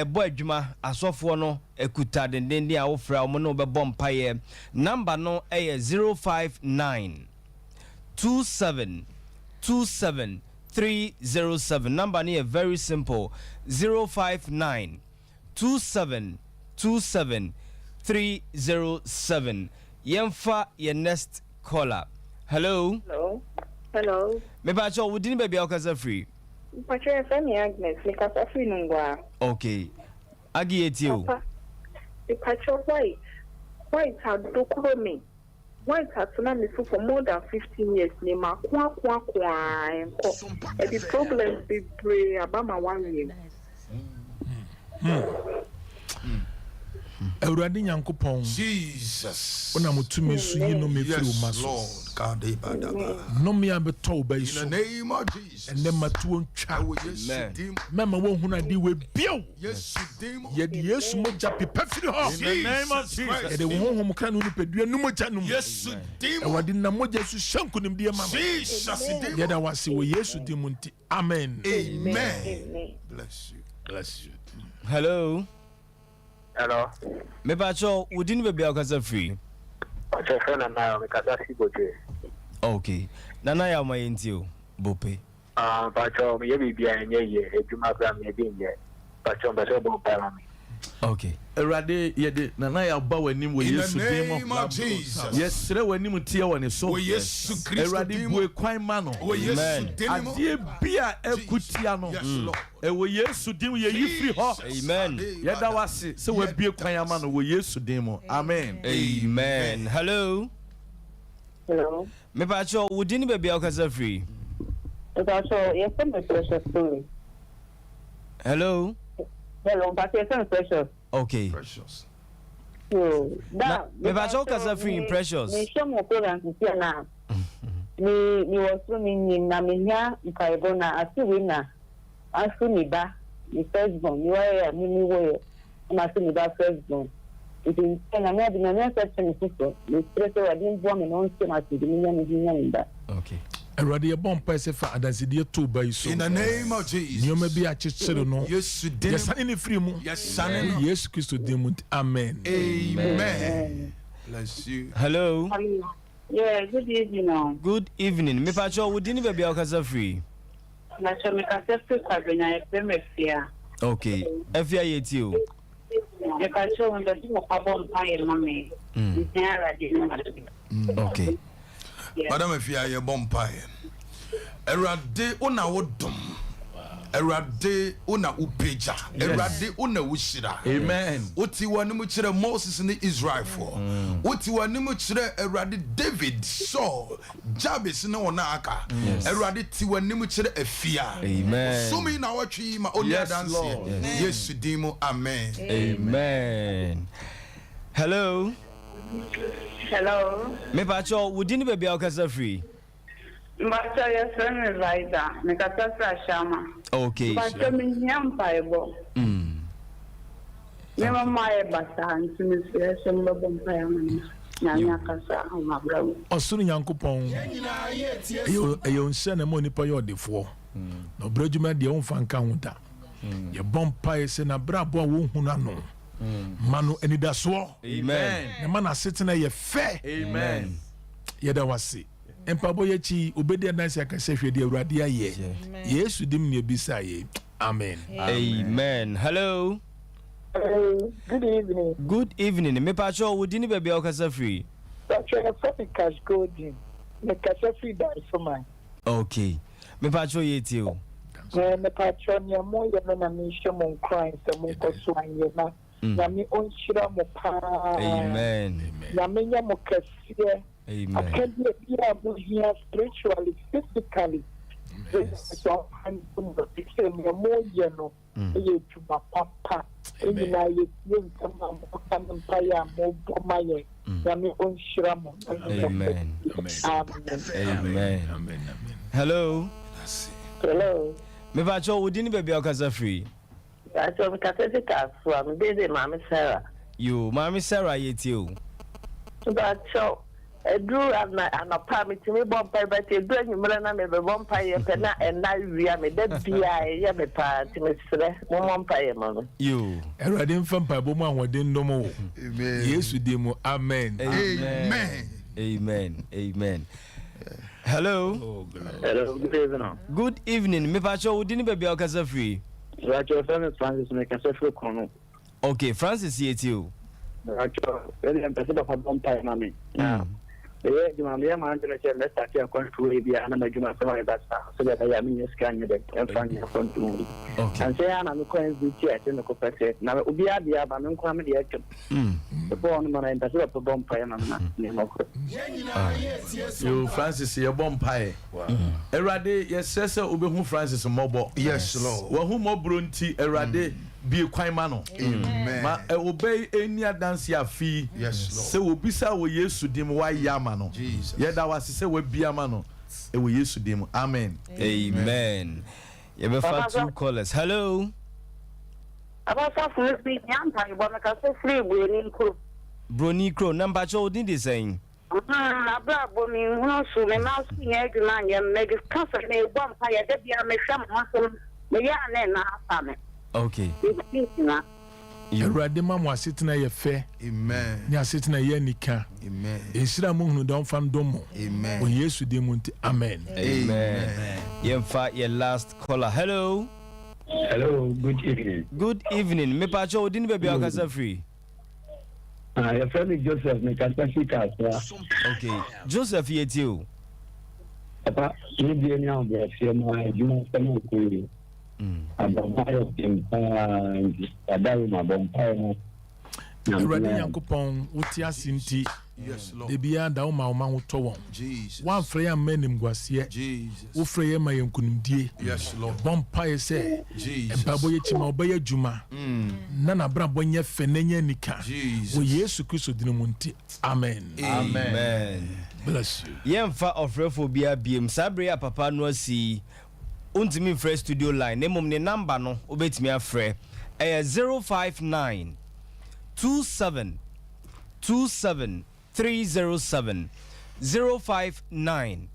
boy adwuma asofo no ekuta denden a wofra o mo no be bom paye. Number no 059 27 307. Number near very simple 059 27 307. Yemfa your next caller. Hello. Hello. Me ba cho we didn't be okaza free. Pacho FM Agnes, because I feel no. Okay. Agi etio. Pacho white had dokuro me. White has known me for more than 15 years. Nema kwa. And the problems be pray about my 1 year. Awurade Nyankopon Jesus. Ona mutumi su yi no me firi maso. Lord, God no me abeto ba in iso. the name of Jesus. And then matuo ntwa. Amen. Mama wo huna di we bio. Yes, demon. Ye di Yesu moja pipa firi ho. In the name of Jesus. Ye de wo honhom kra no nipadua no moja no. Yes, demon. Awurade na moja su shanku nim die mama. Jesus, demon. Ye da wase wo Yesu di munti. Amen. Amen. Bless you. Bless you. Hello. Hello. Me ba cho we didn't be okaza free. Pacho friend na me kasa si boje. Okay. Nana ya ma yentio bope. Pacho me ye bibia enye ye eduma bra me bi nye. Pacho mbe so bo pa me. Okay. Erade yede nana ya ba wanim wo Yesu In the demo. name of Jesus. Yesre wanim tie woni so. Oh, Yesu Christ. Erade bue kwan ma no. Oh, Yesu demon. Adie bia ekutia no. Yes, Lord. E wo Yesu dim ye yifri ho. Amen. Yeda wase se we bie kwan ama no wo Yesu demo. Amen. Amen. Hello. Hello. Me ba cho we didn't be okaza free. Pacho, yes, I'm a precious story. Hello. Hello, but yes, I'm precious. Okay. Precious. So, me ba cho okaza free precious. Me show mo program to see na. Me was running na me nya nkaibo na asiwi na. Asu ni ba, ni first born. You are me wo. Na asu ni ba first born. It is na me bi na me section sister. Me stress wa din bo me no nse ma ti ni nya ni ba. Okay. Erade ye bom pa se fa adansidie to ba iso. In the name of Jesus. Nyoma bi a chichire no. Yesu demon. Yes, ani ni free mu. Yes, Yesu Kristo demo. Amen. Amen. Bless you. Hello. Yeah, good evening. Good evening. Me pa cho we didn't be okaza free. Na so me ka se free kwabenya e me fia. Okay. Efia yetio. Me ka so me do mo pa bom pa e mame. Ni ara di na. Okay. Madam Efia ye bompae. Erade una wodom. Erade una upeja. Erade una wushira. Amen. Oti wanimu chire Moses ni Israel for. Oti wanimu chire Erade David Saul Jabez na ona aka. Erade ti wanimu chire Efia. Amen. So me na watchi ma only dance. Yes dimo. Amen. Amen. Hello. Hello. Me pa cho we didn't be okaza free. Mbata ya sana Raida, nikatasa shama. Okay. Mbata minyampa ebo. Nema mae basa ntumisiya shamba bompa ya mani. Nyanya kasa umabrawo. Osuru Nyankopon. Eyo nse na mo nipa yo defo. No brejuma de onfa nka huda. Ye bompa se na brabo a wo huna no. Manu enidaso. Amen. Na mana setena ye fe. Amen. Ye da wase. Empabo ye chi obedi adansi akase hwede Awurade aye. Yesu dim ne bisa ye. Amen. Amen. Hello. Good evening. Good evening. Me pa cho we didn't be okaza free. Pacho ya fati cash golden. Me kasa free that for mine. Okay. Me pa cho yetio. Me pacho ni mo ye na mi show mo crying so mo ko so anye na. Na mi on shira mo pa. Amen. Na me nya mo kasiye. Amen. I can't be able here spiritually, physically. So I'm going to be saying more, you know, to my papa. And I use some empire more my own shram. Amen. Amen. Hello. Hello. Me pa cho we didn't be okaza free. I saw me kasa from busy Mama Sarah. You, Mama Sarah yetio. But so Drew and a permit to me bomb by but you do you run a bomb pie and now we are made that be I am a party, Mr. One pie, mamma. You. And I didn't find Paboma within no more. Yes, we demo. Amen. Amen. Amen. Amen. Hello. Hello, good evening. Good evening. Me pacho udini baby okasa free. Racho Francis Francis make a self kono. Okay, Francis here too. Racho, very impressive of a bomb pie, mammy. You are a man to let's start your country be an American so that I am in your scan and find your front room. And say I'm going to be in the copper. Now, we are the Abaman comedy action. The born man and the bomb pie. You Francis, your bomb pie. Erade, yes, Cesar Ubehu Francis Mobile. Yes, Lord. Well, who more brunty, Erade. Be a quite mano. Amen. Ma obey any dance ya fee. Yes, Lord. So we bisa we yesu dim why yamano. Jesus. Yeah, that was say we be amano. E we yesu dim. Amen. Amen. You have had 2 callers. Hello. About free, free, Brony Crow, number 2 did the same. Okay. Erade mama was sitting at your fair. Amen. Nya sitting at Yenika. Amen. Esira mungu don fam domo. Amen. O Yesu de munti. Amen. Amen. Yemfa your last caller. Hello. Hello, good evening. Good evening. Me pacho odini baby okasa free. Your friend Joseph make a Okay. Joseph here too. Papa, you be any of the same you know some Erade Yankopon uti asinti. Yes, Lord. De bia da uma uma hoto won. Jesus. Wan freya menim gwase. Jesus. Wo freya ma yenkunimdie. Yes, Lord. Bon paye se. Jesus. Empabo ye chima obeye juma. Na na bra bonye fenenya nika. Jesus. Wo Yesu Kristo dinu munti. Amen. Amen. Bless you. Yemfa ofrephobia biem sabre papa no asi. Untimi free studio line. Nemom ne number no obetimi afre. 059 27 307 059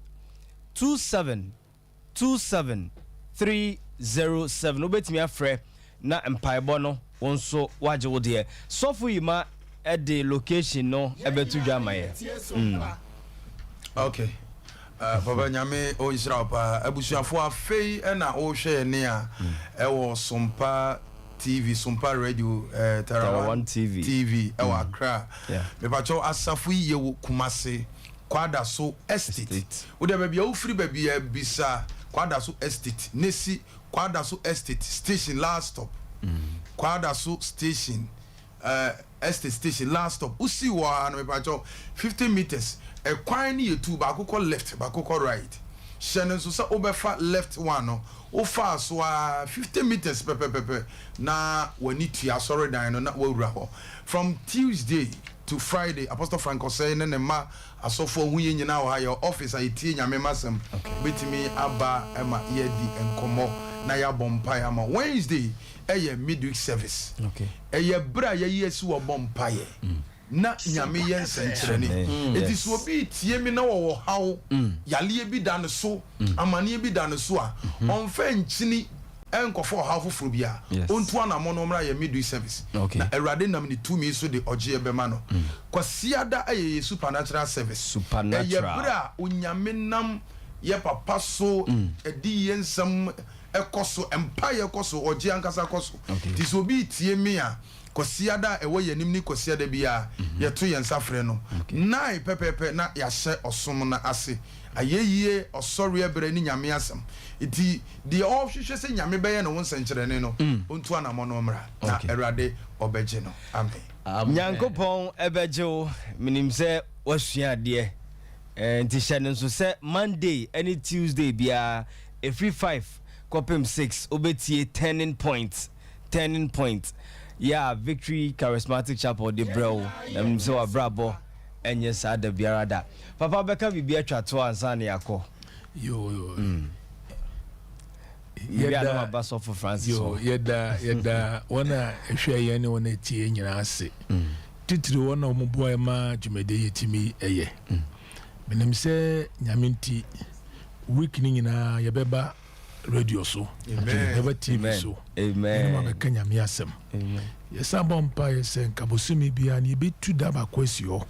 27 307 obetimi afre na empaibo no wonso waje wo de sofu yima at the location no ebetu dwama ye. Okay. Papa nyame o Israel pa abusuafo afei na o hwe ne a ewo SOMPA TV, SOMPA Radio, Tarawan TV, ewa Accra. Me pacho asafu ye wo Kumase, Kwada so estate. Wo de baby o free baby bisa Kwada so estate. Nesi Kwada so estate station last stop. Kwada so station estate station last stop. Usi wa me pacho 50 meters. A kwani ye two ba ko left ba ko right. Shenen so sa obefa left one no. O fa so 50 meters pepe na wani tua sorry dan no na wawura ho. From Tuesday to Friday Apostle Franco say ne ma asofo hu ye nyina wo ha your office a tie nyame masem betimi aba ema ye di enkomo na ya bompa ama Wednesday eye midweek service. Okay. Eye bra ye yesu wo bompa ye. Na nyame yen senkyerene eti so obi tie mi na wo hawo yale bi da ne so amane bi da ne so a onfa nkyini enkofo hawo foforo bia ontu anamo no mra ye midweek service na erade nam ni tumi so de oje ebema no kwasiada aye supernatural service supernatural ye bra onyame nam ye papa so edi yensam ekoso empire ekoso oje ankasa ekoso ti so obi tie mi a kosiada ewo yanim ni kosiada bia yeto yensafre no nai pepepe na yahye osom na ase ayeyie osori ebere ni nyame asem iti the ohwehwe se nyame beye no wonsenkyerene no ontu anamo no mra na erade obeje no amen nyankopon ebeje minim se wasua de nti hyene nso se Monday any Tuesday bia every 5 kopem 6 obetie turning point yeah, Victory Charismatic Chapel de bro so abrabo enye sa da biara da papa beka bibia twato ansa na yakọ yo yeda bass of Francis yeda wana ehwe ye ne wana tie nyina ase titiri wana omuboa ma dwumede yetimi eye menim sɛ nyaminti week ni nyinaa yɛbɛba radio so yɛbɛba TV so amen mabɛka nyame asɛm amen yɛsa bɔ mpa yɛsɛ nkabosome bia ne yɛbɛtu da baako asi hɔ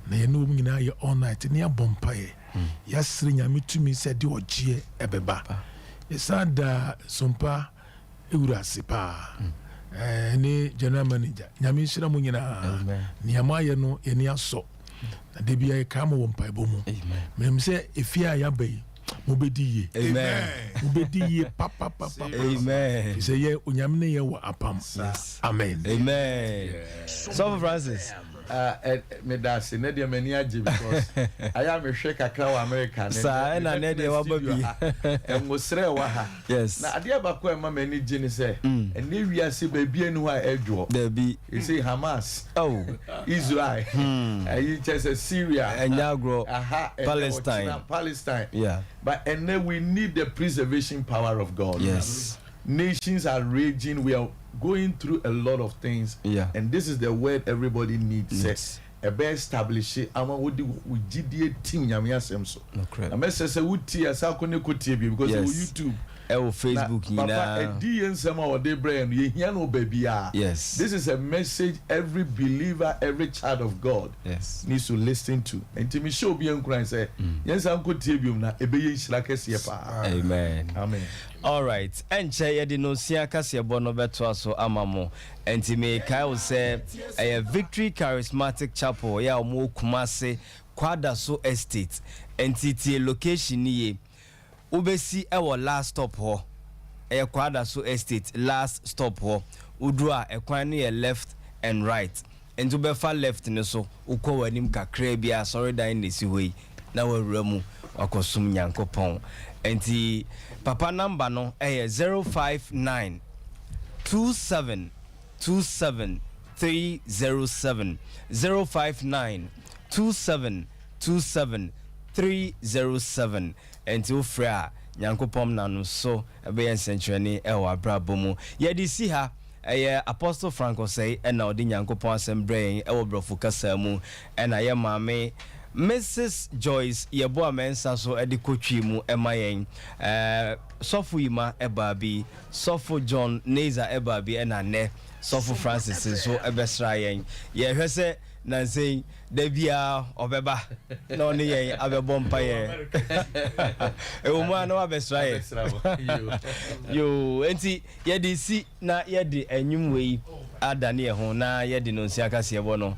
na yɛne wɔm nyinaa yɛ all night ne yɛabɔ mpa yɛ yɛasere nyame tumi sɛ de ɔgyeɛ ɛbɛba yɛsa da sompa ɛwura ase paa ne general manager nyame nhyira mu nyinaa nneɛma ayɛ no yɛne asɔ na da bia yɛkaa ma wɔ mpaebɔ mu menim sɛ ɛfie a yɛaba yi mobɛdi yie mobɛdi yie papa amen sɛ yɛ onyame ne yɛ wɔ apam amen so Francis me da se ne de mani agye because I am a hwe kakra wa America ne sa na ne de wa ba bi ngosre wa ha yes na ade ba ko ma mani gye ne se ene wiase ba bi anu ha edwo da bi you say Hamas Israel ayi chese Syria Enyagro Palestine yeah but and then we need the preservation power of God. Yes. Nations are raging. We are going through a lot of things. Yeah. And this is the word everybody needs. Yes. A best established. Ama we GDA team nyamia semso. No crap. I must say we tia sa kone kotie bi because we YouTube. Facebook na papa edi ensema o de brain ye hia no baby a. Yes. This is a message every believer, every child of God needs to listen to. And to me show be enkran say yensa nkotie bi na ebeye nhira kese pa. Amen. Amen. All right. Enche ye de no sia kase bo no beto aso amamo. Enti me kai wo say a Victory Charismatic Chapel ya omo Kumase Kwadaso Estate. Enti tie location ni ye ubesi ewo last stop ho Kwadaso Estate last stop ho udua ekwan no ye left and right ento befa left ne so ukọ wanim kakra bia sorry dan ne si hoi na wawura mu akosum nyankopon enti papa number no 059 27 27 307 059 27 27 307 enti ofra nyankopom nanu so ebe yensentreni ewa brabomu yedi si ha Apostle Franco say na odi nyankopon assemble ewo brofo kasa mu na ye maame Mrs. Joyce yebo amensa so edi kotwi mu emayen Sofo Yima ebabi Sofo John Neza ebabi na ne Sofo Francis so ebesra yen ye hwese na say da bia obeba na oni yen abebo mpa ye e wo mu na abesra ye yo enti ye di si na ye di enwum wei adane ho na ye di no nsi akase ebo no